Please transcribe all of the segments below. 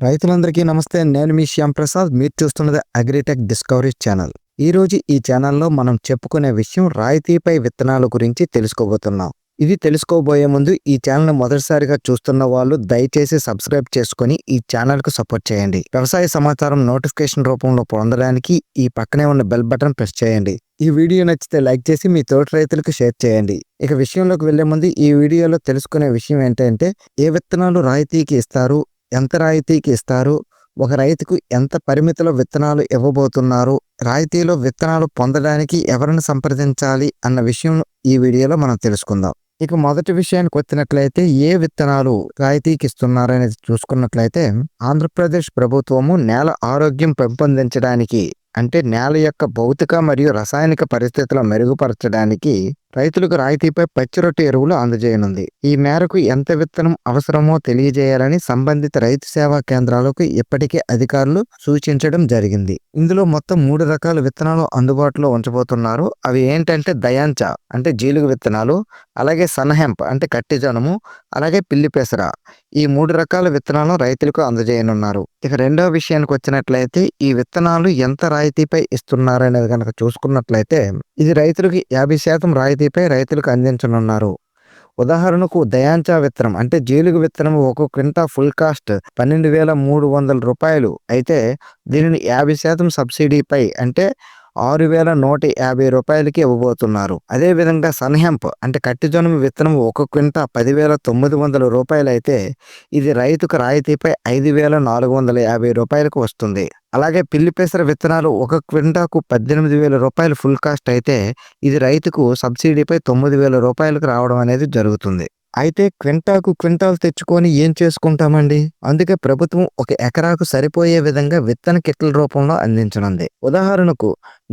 రైతులందరికీ నమస్తే. నేను మీ శ్యామ్ ప్రసాద్. మీరు చూస్తున్నది అగ్రిటెక్ డిస్కవరీ ఛానల్. ఈరోజు ఈ ఛానల్లో మనం చెప్పుకునే విషయం రాయితీపై విత్తనాల గురించి తెలుసుకోబోతున్నాం. ఇది తెలుసుకోబోయే ముందు ఈ ఛానల్ని మొదటిసారిగా చూస్తున్న వాళ్ళు దయచేసి సబ్స్క్రైబ్ చేసుకొని ఈ ఛానల్కు సపోర్ట్ చేయండి. వ్యవసాయ సమాచారం నోటిఫికేషన్ రూపంలో పొందడానికి ఈ పక్కనే ఉన్న బెల్ బటన్ ప్రెస్ చేయండి. ఈ వీడియో నచ్చితే లైక్ చేసి మీ తోటి రైతులకు షేర్ చేయండి. ఇక విషయంలోకి వెళ్లే ముందు ఈ వీడియోలో తెలుసుకునే విషయం ఏంటంటే ఏ విత్తనాలు రాయితీకి ఇస్తారు, ఎంత రాయితీకి ఇస్తారు, ఒక రైతుకు ఎంత పరిమితిలో విత్తనాలు ఇవ్వబోతున్నారు, రాయితీలో విత్తనాలు పొందడానికి ఎవరిని సంప్రదించాలి అన్న విషయం ఈ వీడియోలో మనం తెలుసుకుందాం. ఇక మొదటి విషయానికి వచ్చినట్లయితే ఏ విత్తనాలు రాయితీకి ఇస్తున్నారనేది చూసుకున్నట్లయితే ఆంధ్రప్రదేశ్ ప్రభుత్వము నేల ఆరోగ్యం పెంపొందించడానికి అంటే నేల యొక్క భౌతిక మరియు రసాయనిక పరిస్థితుల మెరుగుపరచడానికి రైతులకు రాయితీపై పచ్చిరొట్టు ఎరువులు అందజేయనుంది. ఈ మేరకు ఎంత విత్తనం అవసరమో తెలియజేయాలని సంబంధిత రైతు సేవా కేంద్రాలకు ఇప్పటికే అధికారులు సూచించడం జరిగింది. ఇందులో మొత్తం 3 రకాల విత్తనాలు అందుబాటులో ఉంచబోతున్నారు. అవి ఏంటంటే దయాంచ అంటే జీలుగ విత్తనాలు, అలాగే సన్హెంప్ అంటే కట్టి జనుము, అలాగే పిల్లి పెసర. ఈ 3 రకాల విత్తనాలను రైతులకు అందజేయనున్నారు. ఇక రెండవ విషయానికి వచ్చినట్లయితే ఈ విత్తనాలు ఎంత రాయితీపై ఇస్తున్నారనేది కనుక చూసుకున్నట్లయితే ఇది రైతులకు 50% రాయితీపై రైతులకు అందించనున్నారు. ఉదాహరణకు దయాంచా విత్తనం అంటే జీలుగు విత్తనం ఒక క్వింటా ఫుల్ కాస్ట్ 12,300 రూపాయలు అయితే దీనిని 50% సబ్సిడీపై అంటే 6,150 రూపాయలకి ఇవ్వబోతున్నారు. అదేవిధంగా సన్హెంప్ అంటే కట్టిజొన్న విత్తనం ఒక క్వింటా 10,900 రూపాయలు అయితే ఇది రైతుకు రాయితీపై 5,450 రూపాయలకు వస్తుంది. అలాగే పిల్లి పెసర విత్తనాలు ఒక క్వింటాకు 18,000 రూపాయలు ఫుల్ కాస్ట్ అయితే ఇది రైతుకు సబ్సిడీపై 9,000 రూపాయలకు రావడం అనేది జరుగుతుంది. అయితే క్వింటాకు క్వింటాలు తెచ్చుకొని ఏం చేసుకుంటామండి? అందుకే ప్రభుత్వం ఒక ఎకరాకు సరిపోయే విధంగా విత్తన కిట్ల రూపంలో అందించనుంది. ఉదాహరణకు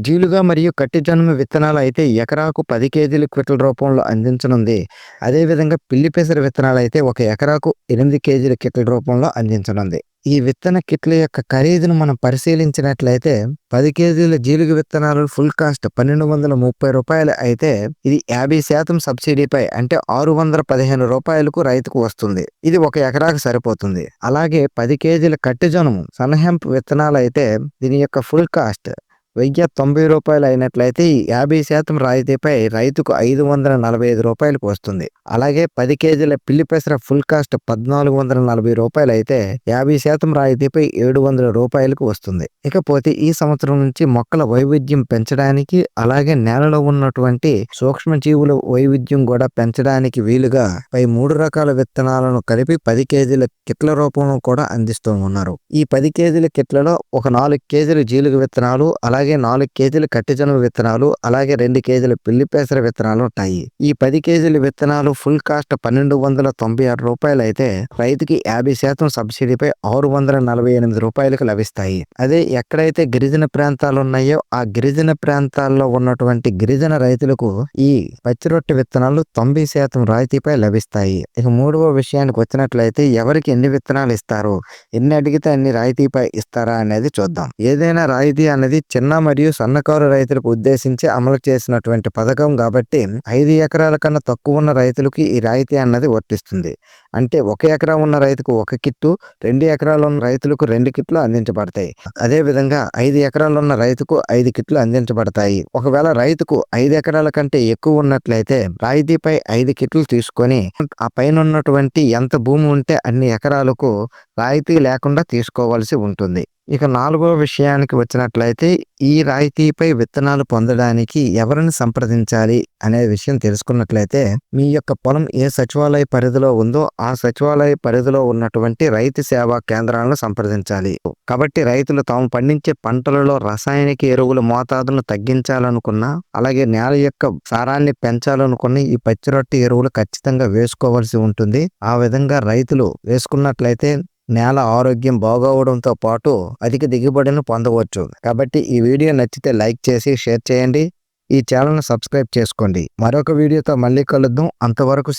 జీలుగా మరియు కట్టి జనుము విత్తనాలు అయితే ఎకరాకు 10 కేజీల కిట్ల రూపంలో అందించనుంది. అదేవిధంగా పిల్లి పెసర విత్తనాలు అయితే ఒక ఎకరాకు 8 కేజీల కిట్ల రూపంలో అందించనుంది. ఈ విత్తన కిట్ల యొక్క ఖరీదును మనం పరిశీలించినట్లయితే 10 కేజీల జీలుగ విత్తనాలు ఫుల్ కాస్ట్ 1,230 రూపాయలు అయితే ఇది 50% సబ్సిడీపై అంటే 615 రూపాయలకు రైతుకు వస్తుంది. ఇది ఒక ఎకరాకు సరిపోతుంది. అలాగే 10 కేజీల కట్టి జనుము సన్హెంప్ విత్తనాలు అయితే దీని యొక్క ఫుల్ కాస్ట్ 1,090 రూపాయలు అయినట్లయితే ఈ 50% రాయితీపై రైతుకు 545 రూపాయలకు వస్తుంది. అలాగే 10 కేజీల పిల్లి పెసర ఫుల్ కాస్ట్ 1,440 రూపాయలు అయితే 50% రాయితీపై 700 రూపాయలకు వస్తుంది. ఇకపోతే ఈ సంవత్సరం నుంచి మొక్కల వైవిధ్యం పెంచడానికి అలాగే నేలలో ఉన్నటువంటి సూక్ష్మజీవుల వైవిధ్యం కూడా పెంచడానికి వీలుగా పై 3 రకాల విత్తనాలను కలిపి 10 కేజీల కిట్ల రూపంలో కూడా అందిస్తూ ఉన్నారు. ఈ 10 కేజీల కిట్లలో ఒక 4 కేజీల జీలుగ విత్తనాలు అలాగే 4 కేజీల కట్టిజనుము విత్తనాలు అలాగే 2 కేజీల పిల్లి పెసర విత్తనాలు ఉంటాయి. ఈ 10 కేజీల విత్తనాలు ఫుల్ కాస్ట్ 1,296 రూపాయలు అయితే రైతుకి 50% సబ్సిడీపై 648 రూపాయలకు లభిస్తాయి. అదే ఎక్కడైతే గిరిజన ప్రాంతాలు ఉన్నాయో ఆ గిరిజన ప్రాంతాల్లో ఉన్నటువంటి గిరిజన రైతులకు ఈ పచ్చిరొట్టె విత్తనాలు 90% రాయితీపై లభిస్తాయి. ఇక మూడవ విషయానికి వచ్చినట్లయితే ఎవరికి ఎన్ని విత్తనాలు ఇస్తారు, ఎన్ని అడిగితే అన్ని రాయితీపై ఇస్తారా అనేది చూద్దాం. ఏదైనా రాయితీ అనేది చిన్న మరియు సన్నకారు రైతులకు ఉద్దేశించి అమలు చేసినటువంటి పథకం కాబట్టి 5 ఎకరాల కన్నా తక్కువ ఉన్న రైతులకు ఈ రాయితీ అన్నది వర్తిస్తుంది. అంటే 1 ఎకరా ఉన్న రైతుకు 1 కిట్టు, 2 ఎకరాలు ఉన్న రైతులకు 2 కిట్లు అందించబడతాయి. అదే విధంగా 5 ఎకరాలు ఉన్న రైతుకు 5 కిట్లు అందించబడతాయి. ఒకవేళ రైతుకు 5 ఎకరాల కంటే ఎక్కువ ఉన్నట్లయితే రాయితీపై 5 కిట్లు తీసుకొని ఆ పైన ఉన్నటువంటి ఎంత భూమి ఉంటే అన్ని ఎకరాలకు రాయితీ లేకుండా తీసుకోవాల్సి ఉంటుంది. ఇక 4వ విషయానికి వచ్చినట్లయితే ఈ రాయితీపై విత్తనాలు పొందడానికి ఎవరిని సంప్రదించాలి అనే విషయం తెలుసుకున్నట్లయితే మీ యొక్క పొలం ఏ సచివాలయ పరిధిలో ఉందో ఆ సచివాలయ పరిధిలో ఉన్నటువంటి రైతు సేవా కేంద్రాలను సంప్రదించాలి. కాబట్టి రైతులు తాము పండించే పంటలలో రసాయనిక ఎరువుల మోతాదును తగ్గించాలనుకున్నా అలాగే నేల యొక్క సారాన్ని పెంచాలనుకున్న ఈ పచ్చిరొట్టె ఎరువులు ఖచ్చితంగా వేసుకోవాల్సి ఉంటుంది. ఆ విధంగా రైతులు వేసుకున్నట్లయితే నేల ఆరోగ్యం బాగోవడంతో పాటు అధిక దిగుబడిని పొందవచ్చు. కాబట్టి ఈ వీడియో నచ్చితే లైక్ చేసి షేర్ చేయండి. ఈ ఛానల్ను సబ్స్క్రైబ్ చేసుకోండి. మరొక వీడియోతో మళ్ళీ కలుద్దాం. అంతవరకు